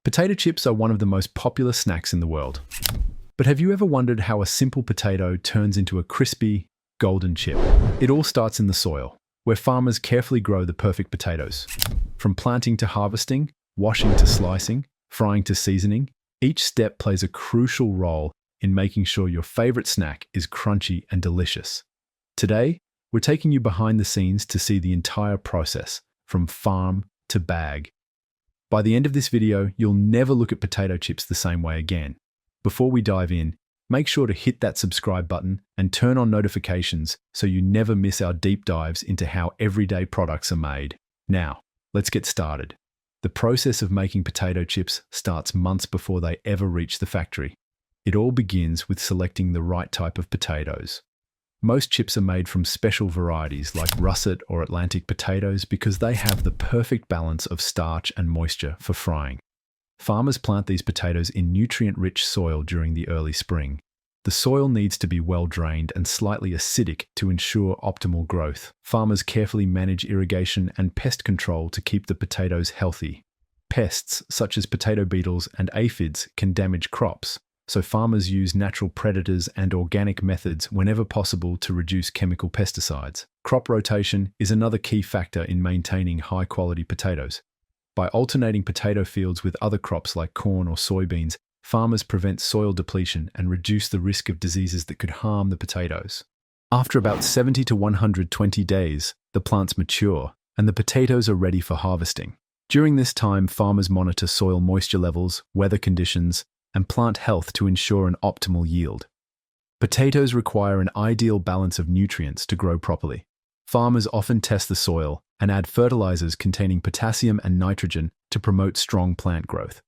Potato chips are one of the most popular snacks in the world. But have you ever wondered how a simple potato turns into a crispy, golden chip? It all starts in the soil, where farmers carefully grow the perfect potatoes. From planting to harvesting, washing to slicing, frying to seasoning, each step plays a crucial role in making sure your favorite snack is crunchy and delicious. Today, we're taking you behind the scenes to see the entire process, from farm to bag. By the end of this video, you'll never look at potato chips the same way again. Before we dive in, make sure to hit that subscribe button and turn on notifications so you never miss our deep dives into how everyday products are made. Now, let's get started. The process of making potato chips starts months before they ever reach the factory. It all begins with selecting the right type of potatoes. Most chips are made from special varieties like russet or Atlantic potatoes because they have the perfect balance of starch and moisture for frying. Farmers plant these potatoes in nutrient-rich soil during the early spring. The soil needs to be well drained and slightly acidic to ensure optimal growth. Farmers carefully manage irrigation and pest control to keep the potatoes healthy. Pests such as potato beetles and aphids can damage crops, so farmers use natural predators and organic methods whenever possible to reduce chemical pesticides. Crop rotation is another key factor in maintaining high-quality potatoes. By alternating potato fields with other crops like corn or soybeans, farmers prevent soil depletion and reduce the risk of diseases that could harm the potatoes. After about 70 to 120 days, the plants mature and the potatoes are ready for harvesting. During this time, farmers monitor soil moisture levels, weather conditions, and plant health to ensure an optimal yield. Potatoes require an ideal balance of nutrients to grow properly. Farmers often test the soil and add fertilizers containing potassium and nitrogen to promote strong plant growth.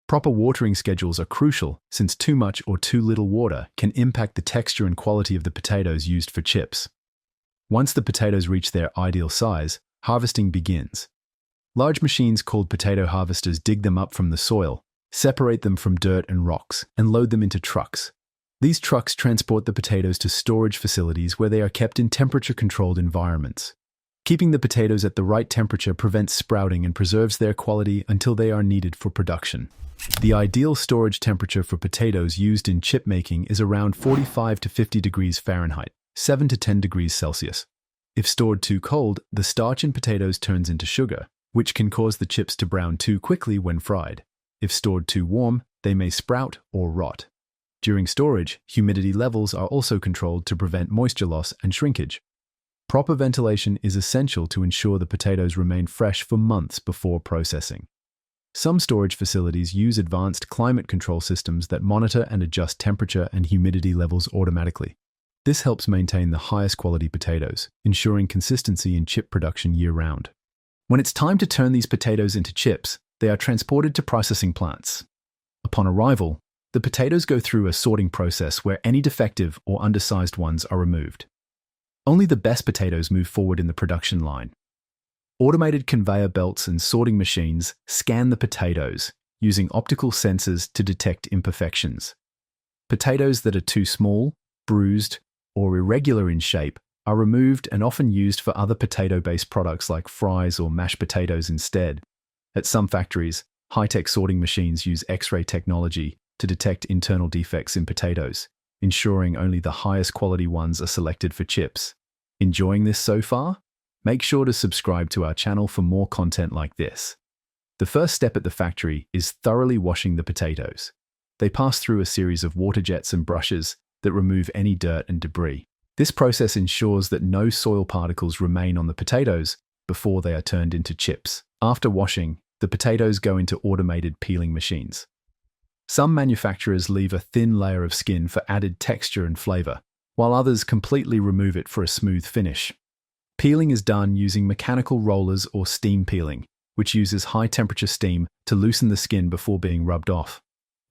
Proper watering schedules are crucial since too much or too little water can impact the texture and quality of the potatoes used for chips. Once the potatoes reach their ideal size, harvesting begins. Large machines called potato harvesters dig them up from the soil, separate them from dirt and rocks, and load them into trucks. These trucks transport the potatoes to storage facilities where they are kept in temperature-controlled environments. Keeping the potatoes at the right temperature prevents sprouting and preserves their quality until they are needed for production. The ideal storage temperature for potatoes used in chip making is around 45 to 50 degrees Fahrenheit, 7 to 10 degrees Celsius. If stored too cold, the starch in potatoes turns into sugar, which can cause the chips to brown too quickly when fried. If stored too warm, they may sprout or rot. During storage, humidity levels are also controlled to prevent moisture loss and shrinkage. Proper ventilation is essential to ensure the potatoes remain fresh for months before processing. Some storage facilities use advanced climate control systems that monitor and adjust temperature and humidity levels automatically. This helps maintain the highest quality potatoes, ensuring consistency in chip production year-round. When it's time to turn these potatoes into chips, they are transported to processing plants. Upon arrival, the potatoes go through a sorting process where any defective or undersized ones are removed. Only the best potatoes move forward in the production line. Automated conveyor belts and sorting machines scan the potatoes using optical sensors to detect imperfections. Potatoes that are too small, bruised, or irregular in shape are removed and often used for other potato-based products like fries or mashed potatoes instead. At some factories, high-tech sorting machines use X-ray technology to detect internal defects in potatoes, ensuring only the highest quality ones are selected for chips. Enjoying this so far? Make sure to subscribe to our channel for more content like this. The first step at the factory is thoroughly washing the potatoes. They pass through a series of water jets and brushes that remove any dirt and debris. This process ensures that no soil particles remain on the potatoes before they are turned into chips. After washing, the potatoes go into automated peeling machines. Some manufacturers leave a thin layer of skin for added texture and flavor, while others completely remove it for a smooth finish. Peeling is done using mechanical rollers or steam peeling, which uses high-temperature steam to loosen the skin before being rubbed off.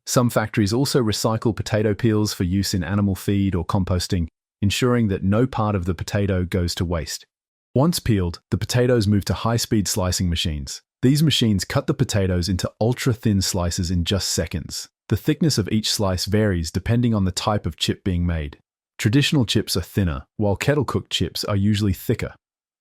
Some factories also recycle potato peels for use in animal feed or composting, ensuring that no part of the potato goes to waste. Once peeled, the potatoes move to high-speed slicing machines. These machines cut the potatoes into ultra-thin slices in just seconds. The thickness of each slice varies depending on the type of chip being made. Traditional chips are thinner, while kettle-cooked chips are usually thicker.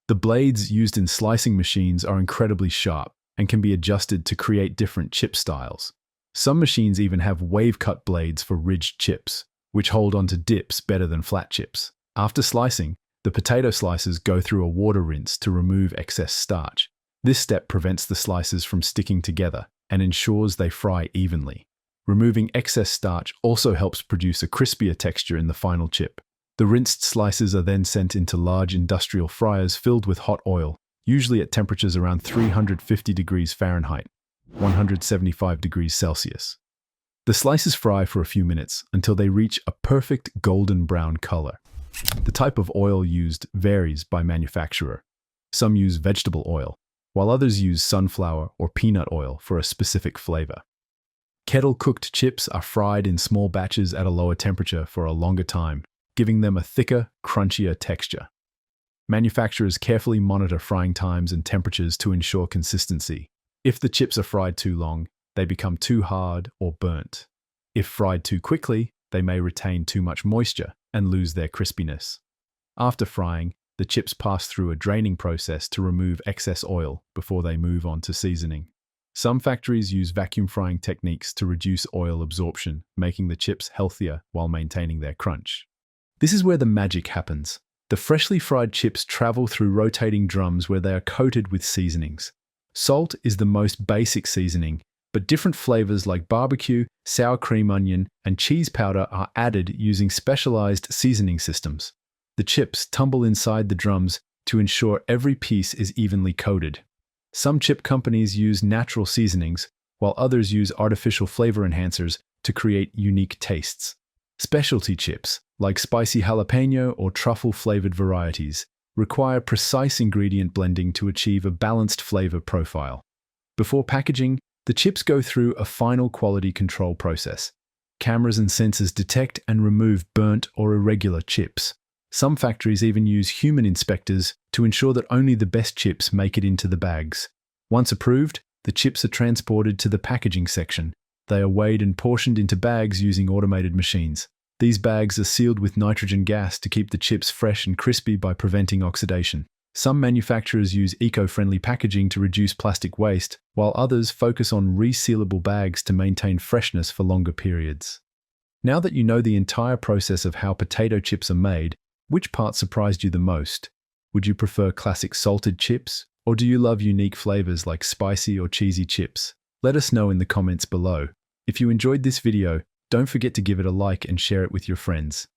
The blades used in slicing machines are incredibly sharp, and can be adjusted to create different chip styles. Some machines even have wave-cut blades for ridged chips, which hold onto dips better than flat chips. After slicing, the potato slices go through a water rinse to remove excess starch. This step prevents the slices from sticking together and ensures they fry evenly. Removing excess starch also helps produce a crispier texture in the final chip. The rinsed slices are then sent into large industrial fryers filled with hot oil, usually at temperatures around 350 degrees Fahrenheit, 175 degrees Celsius. The slices fry for a few minutes until they reach a perfect golden brown color. The type of oil used varies by manufacturer. Some use vegetable oil, while others use sunflower or peanut oil for a specific flavor. Kettle-cooked chips are fried in small batches at a lower temperature for a longer time, giving them a thicker, crunchier texture. Manufacturers carefully monitor frying times and temperatures to ensure consistency. If the chips are fried too long, they become too hard or burnt. If fried too quickly, they may retain too much moisture and lose their crispiness. After frying, the chips pass through a draining process to remove excess oil before they move on to seasoning. Some factories use vacuum frying techniques to reduce oil absorption, making the chips healthier while maintaining their crunch. This is where the magic happens. The freshly fried chips travel through rotating drums where they are coated with seasonings. Salt is the most basic seasoning, but different flavors like barbecue, sour cream onion, and cheese powder are added using specialized seasoning systems. The chips tumble inside the drums to ensure every piece is evenly coated. Some chip companies use natural seasonings, while others use artificial flavor enhancers to create unique tastes. Specialty chips, like spicy jalapeno or truffle-flavored varieties, require precise ingredient blending to achieve a balanced flavor profile. Before packaging, the chips go through a final quality control process. Cameras and sensors detect and remove burnt or irregular chips. Some factories even use human inspectors to ensure that only the best chips make it into the bags. Once approved, the chips are transported to the packaging section. They are weighed and portioned into bags using automated machines. These bags are sealed with nitrogen gas to keep the chips fresh and crispy by preventing oxidation. Some manufacturers use eco-friendly packaging to reduce plastic waste, while others focus on resealable bags to maintain freshness for longer periods. Now that you know the entire process of how potato chips are made, which part surprised you the most? Would you prefer classic salted chips, or do you love unique flavors like spicy or cheesy chips? Let us know in the comments below. If you enjoyed this video, don't forget to give it a like and share it with your friends.